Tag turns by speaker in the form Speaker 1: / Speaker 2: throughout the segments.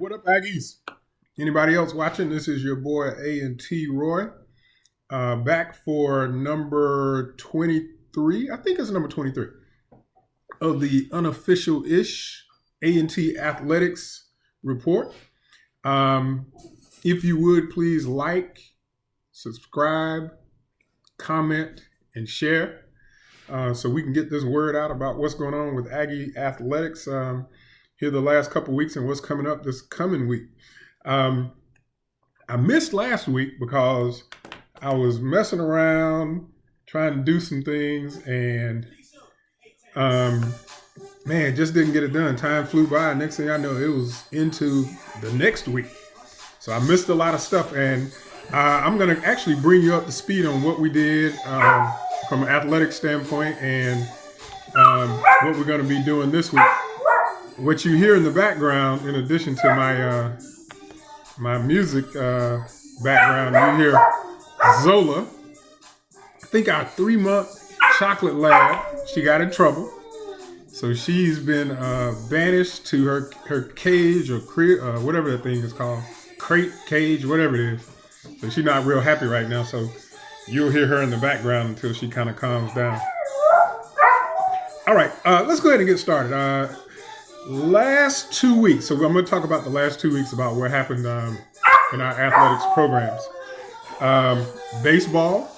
Speaker 1: What up, Aggies? Anybody else watching? This is your boy A&T-roy, back for number 23. I think it's number 23 of the unofficial-ish A&T Athletics report. If you would, please like, subscribe, comment, and share so we can get this word out about what's going on with Aggie Athletics here the last couple weeks and what's coming up this coming week. I missed last week because I was messing around trying to do some things and man, just didn't get it done. Time flew by. Next thing I know, it was into the next week. So I missed a lot of stuff, and I'm going to actually bring you up to speed on what we did from an athletic standpoint and what we're going to be doing this week. What you hear in the background, in addition to my music background, you hear Zola. I think our 3-month chocolate lab, she got in trouble. So she's been banished to her cage or crib, whatever that thing is called, crate, cage, whatever it is. So she's not real happy right now. So you'll hear her in the background until she kind of calms down. All right, let's go ahead and get started. Last 2 weeks, so I'm going to talk about the last 2 weeks about what happened in our athletics programs. Baseball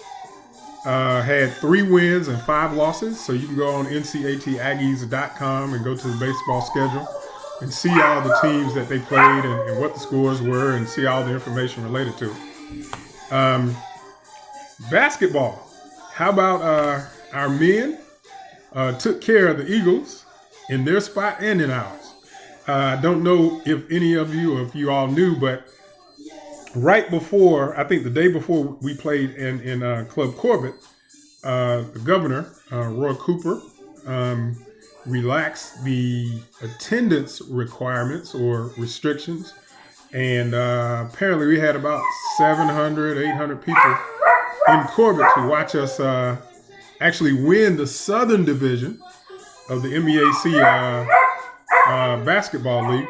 Speaker 1: had 3 wins and 5 losses, so you can go on ncataggies.com and go to the baseball schedule and see all the teams that they played and what the scores were and see all the information related to it. Basketball, how about our men took care of the Eagles in their spot and in ours. I don't know if any of you or if you all knew, but right before, I think the day before we played in Club Corbett, the governor, Roy Cooper, relaxed the attendance requirements or restrictions. And apparently we had about 700, 800 people in Corbett to watch us actually win the Southern Division of the MEAC basketball league.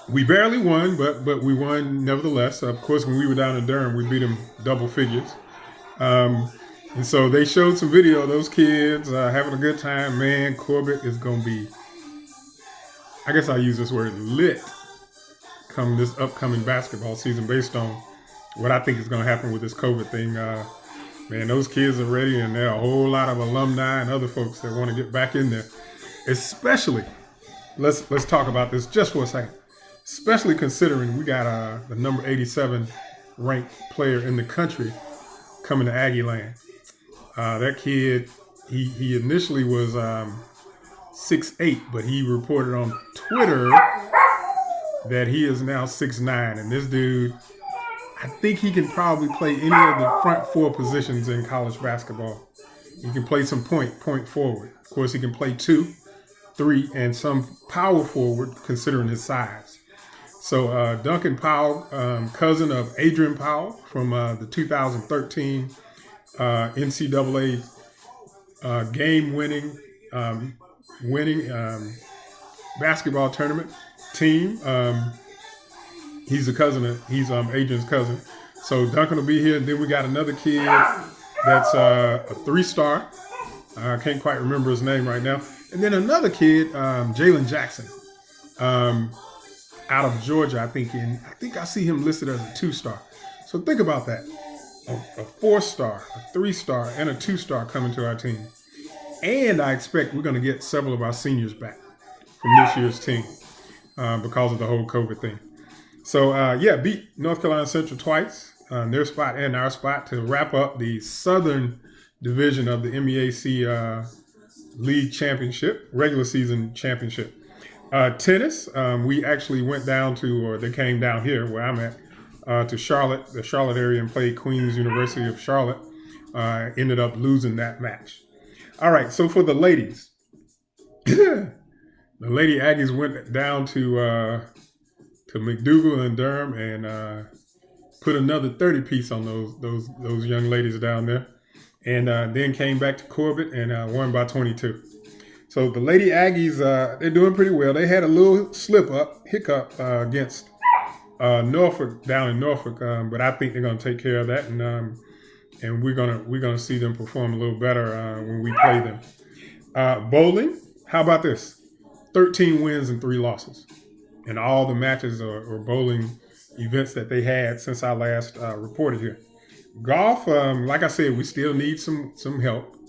Speaker 1: We barely won, but we won nevertheless. Of course, when we were down in Durham, we beat them double figures. And so they showed some video of those kids having a good time. Man, Corbett is going to be, I guess I'll use this word, lit come this upcoming basketball season based on what I think is going to happen with this COVID thing. Man, those kids are ready, and there are a whole lot of alumni and other folks that want to get back in there. Especially, let's talk about this just for a second. Especially considering we got the number 87 ranked player in the country coming to Aggie Land. That kid, he initially was 6'8", but he reported on Twitter that he is now 6'9", and this dude, I think he can probably play any of the front 4 positions in college basketball. He can play some point forward. Of course, he can play 2, 3, and some power forward considering his size. So Duncan Powell, cousin of Adrian Powell from the 2013 NCAA game-winning basketball tournament team. He's Adrian's cousin. So Duncan will be here. And then we got another kid that's a 3-star. I can't quite remember his name right now. And then another kid, Jalen Jackson, out of Georgia, I think I see him listed as a 2-star. So think about that. A 4-star, a 3-star, and a 2-star coming to our team. And I expect we're going to get several of our seniors back from this year's team because of the whole COVID thing. So, beat North Carolina Central twice, their spot and our spot, to wrap up the Southern Division of the MEAC League Championship, regular season championship. Tennis, we actually went down to, or they came down here where I'm at, to Charlotte, the Charlotte area, and played Queen's University of Charlotte. Ended up losing that match. All right, so for the ladies, the Lady Aggies went down to McDougal and Durham and put another 30-piece on those young ladies down there, and then came back to Corbett and won by 22. So the Lady Aggies, they're doing pretty well. They had a little hiccup against Norfolk down in Norfolk, but I think they're going to take care of that, and we're gonna see them perform a little better when we play them. Bowling, how about this? 13 wins and 3 losses, and all the matches or bowling events that they had since I last reported here. Golf, like I said, we still need some help.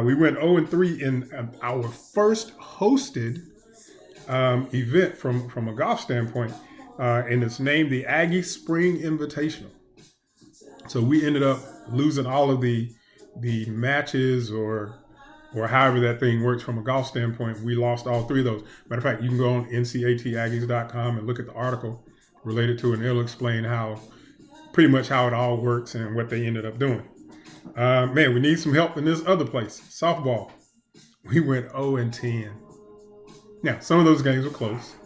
Speaker 1: We went 0-3 in our first hosted event from a golf standpoint, and it's named the Aggie Spring Invitational. So we ended up losing all of the matches or however that thing works from a golf standpoint. We lost all 3 of those. Matter of fact, you can go on ncataggies.com and look at the article related to it, and it'll explain pretty much how it all works and what they ended up doing. Man, we need some help in this other place. Softball. We went 0-10. Now, some of those games were close,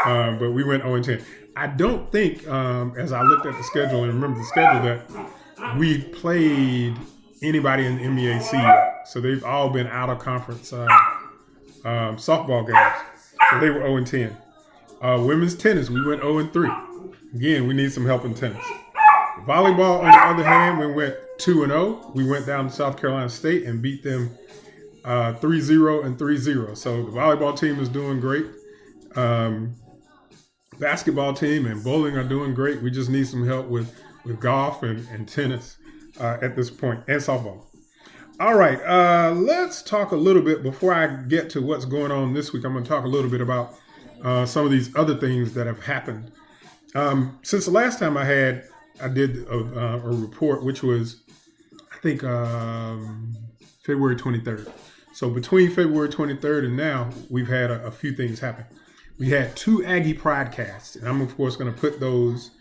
Speaker 1: but we went 0-10. I don't think, as I looked at the schedule and remember the schedule, that we played anybody in the MEAC yet. So they've all been out of conference softball games. So they were 0-10. Women's tennis, we went 0-3. Again, we need some help in tennis. Volleyball, on the other hand, we went 2-0. We went down to South Carolina State and beat them 3-0 and 3-0. So the volleyball team is doing great. Basketball team and bowling are doing great. We just need some help with golf and tennis at this point, and softball. All right, let's talk a little bit before I get to what's going on this week. I'm going to talk a little bit about some of these other things that have happened. Since the last time I did a report, which was, I think, February 23rd. So between February 23rd and now, we've had a few things happen. We had 2 Aggie Pridecasts, and I'm, of course, going to put those,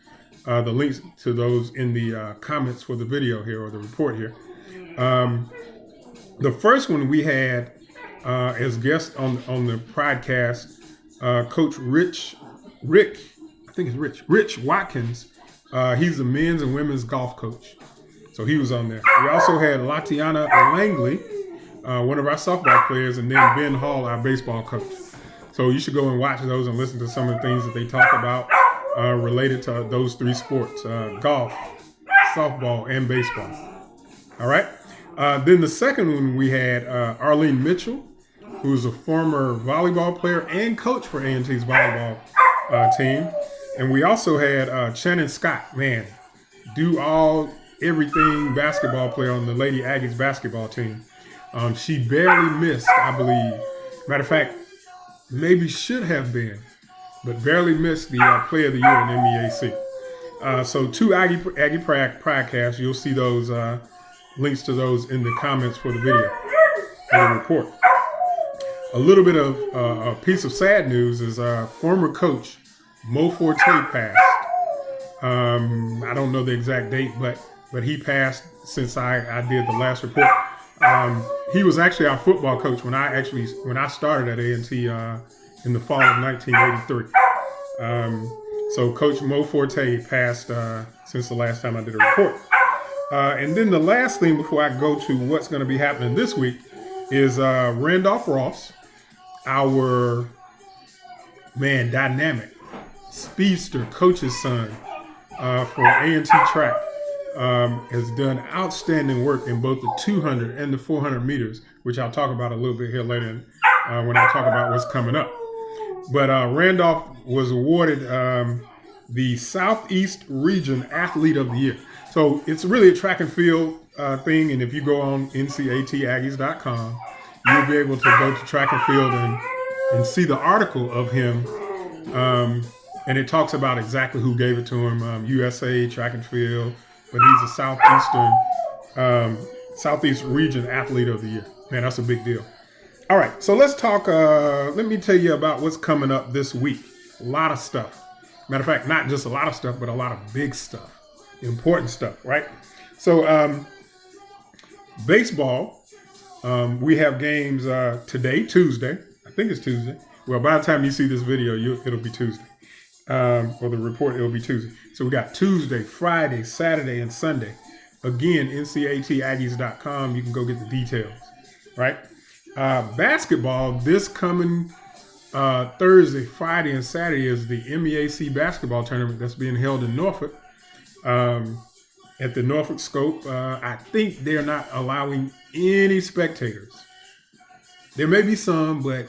Speaker 1: the links to those in the comments for the video here, or the report here. The first one we had as guest on the Pridecast, Coach Rich Watkins. He's the men's and women's golf coach. So he was on there. We also had Latiana Langley, one of our softball players, and then Ben Hall, our baseball coach. So you should go and watch those and listen to some of the things that they talk about related to those 3 sports, golf, softball, and baseball. All right. Then the second one we had Arlene Mitchell, who's a former volleyball player and coach for A&T's volleyball team. And we also had Shannon Scott, man, everything basketball player on the Lady Aggies basketball team. She barely missed, I believe. Matter of fact, maybe should have been, but barely missed the Player of the Year in MEAC. So 2 Aggie Pridecasts. You'll see those links to those in the comments for the video, for the report. A little bit of a piece of sad news is our former coach, Mo Forte, passed. I don't know the exact date, but he passed since I did the last report. He was actually our football coach when I started at A&T in the fall of 1983. So Coach Mo Forte passed since the last time I did a report. And then the last thing before I go to what's going to be happening this week is Randolph Ross, our dynamic speedster coach's son for A&T track, has done outstanding work in both the 200 and the 400 meters, which I'll talk about a little bit here later when I talk about what's coming up. But Randolph was awarded the Southeast Region Athlete of the Year. So it's really a track and field thing, and if you go on ncataggies.com, you'll be able to go to track and field and see the article of him, and it talks about exactly who gave it to him, USA Track and Field, but he's a Southeast Region Athlete of the Year. Man, that's a big deal. All right, so let's talk, let me tell you about what's coming up this week. A lot of stuff. Matter of fact, not just a lot of stuff, but a lot of big stuff. Important stuff, right? So baseball, we have games today, Tuesday. I think it's Tuesday. Well, by the time you see this video, it'll be Tuesday. For the report, it'll be Tuesday. So we got Tuesday, Friday, Saturday, and Sunday. Again, ncataggies.com. You can go get the details, right? Basketball this coming Thursday, Friday, and Saturday is the MEAC basketball tournament that's being held in Norfolk. At the Norfolk Scope, I think they're not allowing any spectators. There may be some, but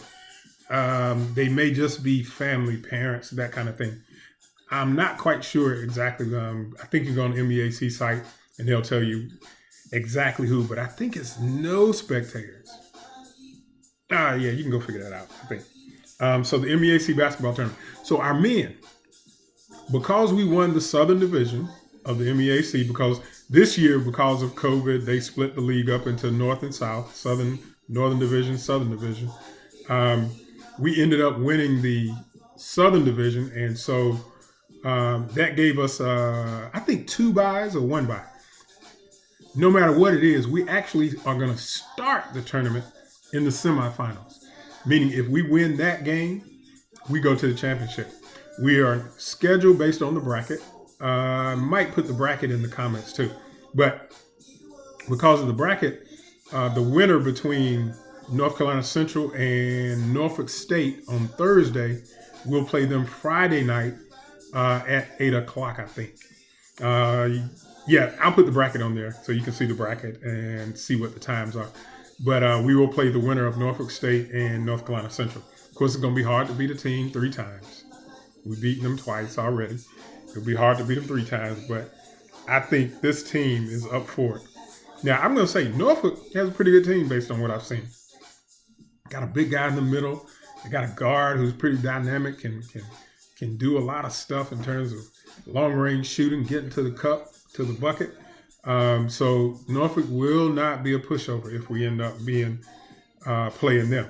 Speaker 1: they may just be family, parents, that kind of thing. I'm not quite sure exactly. I think you go on the MEAC site and they'll tell you exactly who, but I think it's no spectators. Yeah, you can go figure that out, I think. So the MEAC basketball tournament. So our men, because we won the Southern Division of the MEAC, because this year, because of COVID, they split the league up into North and South, Northern Division, Southern Division. We ended up winning the Southern Division, and so that gave us, I think, 2 byes or 1 bye. No matter what it is, we actually are going to start the tournament in the semifinals. Meaning, if we win that game, we go to the championship. We are scheduled based on the bracket. I might put the bracket in the comments too. But because of the bracket, the winner between North Carolina Central and Norfolk State on Thursday, we'll play them Friday night at 8 o'clock, I think. Yeah, I'll put the bracket on there so you can see the bracket and see what the times are. But we will play the winner of Norfolk State and North Carolina Central. Of course, it's going to be hard to beat a team 3 times. We've beaten them twice already. It'll be hard to beat them 3 times, but I think this team is up for it. Now, I'm going to say Norfolk has a pretty good team based on what I've seen. Got a big guy in the middle. They got a guard who's pretty dynamic and can do a lot of stuff in terms of long-range shooting, getting to the cup, to the bucket. So Norfolk will not be a pushover if we end up being playing them.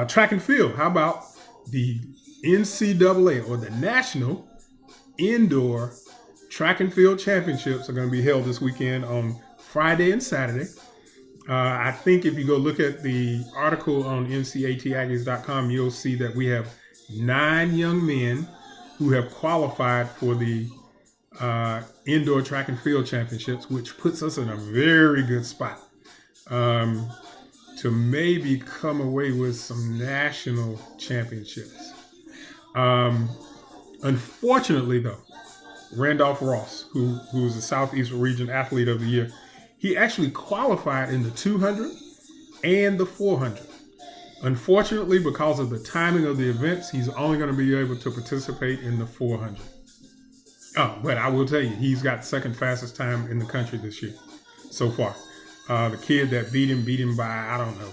Speaker 1: Track and field. How about the NCAA or the National Indoor Track and Field Championships are going to be held this weekend on Friday and Saturday. I think if you go look at the article on NCATaggies.com, you'll see that we have 9 young men who have qualified for the Indoor Track and Field Championships, which puts us in a very good spot to maybe come away with some national championships. Unfortunately, though, Randolph Ross, who's the Southeast Region Athlete of the Year, he actually qualified in the 200 and the 400. Unfortunately, because of the timing of the events, he's only going to be able to participate in the 400. Oh, but I will tell you, he's got second fastest time in the country this year so far. The kid that beat him by, I don't know,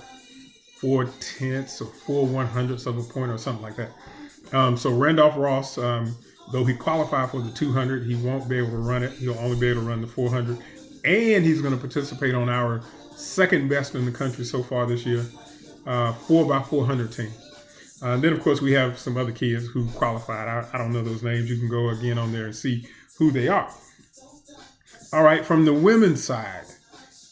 Speaker 1: 4/10 or 4/100ths of a point or something like that. So Randolph Ross, though he qualified for the 200, he won't be able to run it. He'll only be able to run the 400. And he's going to participate on our second best in the country so far this year, 4x400 team. Then, of course, we have some other kids who qualified. I don't know those names. You can go again on there and see who they are. All right, from the women's side,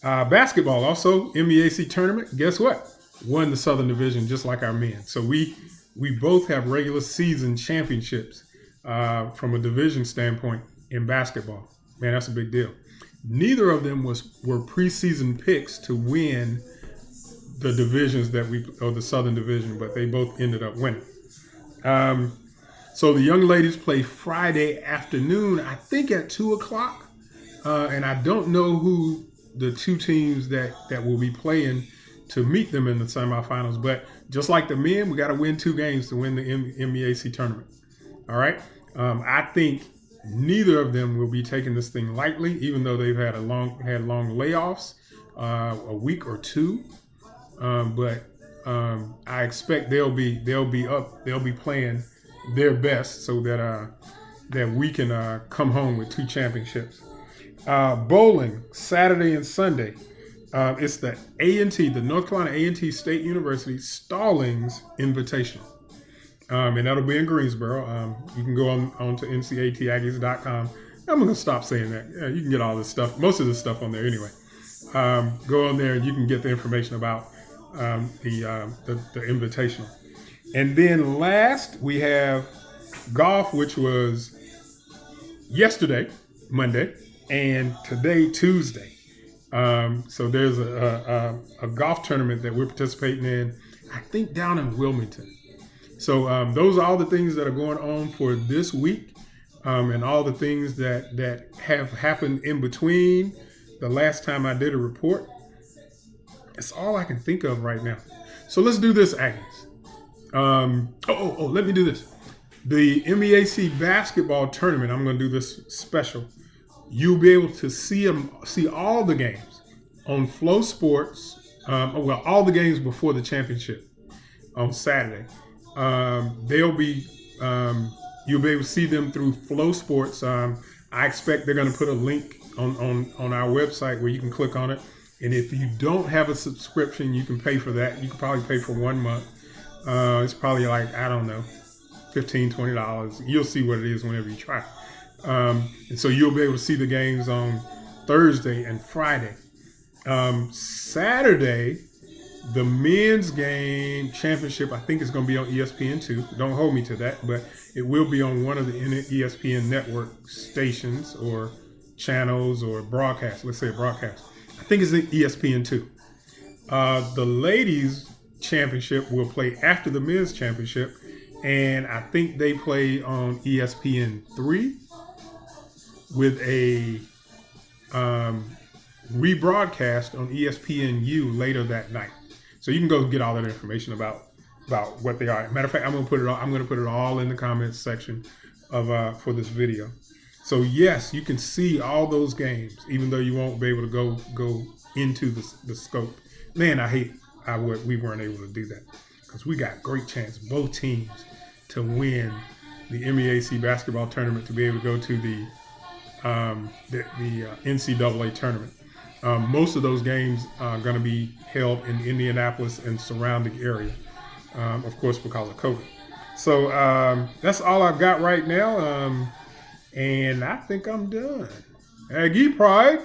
Speaker 1: basketball also, MEAC tournament. Guess what? Won the Southern Division just like our men. So we both have regular season championships from a division standpoint in basketball. Man, that's a big deal. Neither of them were preseason picks to win the divisions or the Southern Division, but they both ended up winning. So the young ladies play Friday afternoon, I think at 2 o'clock. And I don't know who the 2 teams that will be playing to meet them in the semifinals. But just like the men, we got to win 2 games to win the MEAC tournament. All right. I think neither of them will be taking this thing lightly, even though they've had long layoffs, a week or 2. But I expect they'll be playing their best so that we can come home with 2 championships. Bowling Saturday and Sunday. It's the A&T, the North Carolina A&T State University Stallings Invitational. And that'll be in Greensboro. You can go on to NCATaggies.com. I'm going to stop saying that. Yeah, you can get all this stuff, most of this stuff on there anyway. Go on there and you can get the information about the invitational. And then last, we have golf, which was yesterday, Monday, and today, Tuesday. So there's a golf tournament that we're participating in, I think down in Wilmington. So those are all the things that are going on for this week, and all the things that have happened in between the last time I did a report. It's all I can think of right now. So let's do this, Agnes. Let me do this. The MEAC basketball tournament, I'm going to do this special. You'll be able to see all the games on Flow Sports. All the games before the championship on Saturday. You'll be able to see them through Flow Sports. I expect they're going to put a link on our website where you can click on it. And if you don't have a subscription, you can pay for that. You can probably pay for 1 month. It's probably like, I don't know, $15, $20. You'll see what it is whenever you try. And so you'll be able to see the games on Thursday and Friday. Saturday, the men's game championship, I think it's going to be on ESPN2. Don't hold me to that, but it will be on one of the ESPN network stations or channels or broadcast. Let's say a broadcast. I think it's ESPN2. The ladies championship will play after the men's championship, and I think they play on ESPN3 with a rebroadcast on ESPNU later that night. So you can go get all that information about what they are. Matter of fact, I'm going to put it all in the comments section of for this video. So yes, you can see all those games, even though you won't be able to go into the scope. Man, we weren't able to do that because we got great chance, both teams, to win the MEAC basketball tournament, to be able to go to the NCAA tournament. Most of those games are going to be held in Indianapolis and surrounding area, of course, because of COVID. So that's all I've got right now, and I think I'm done. Aggie Pride.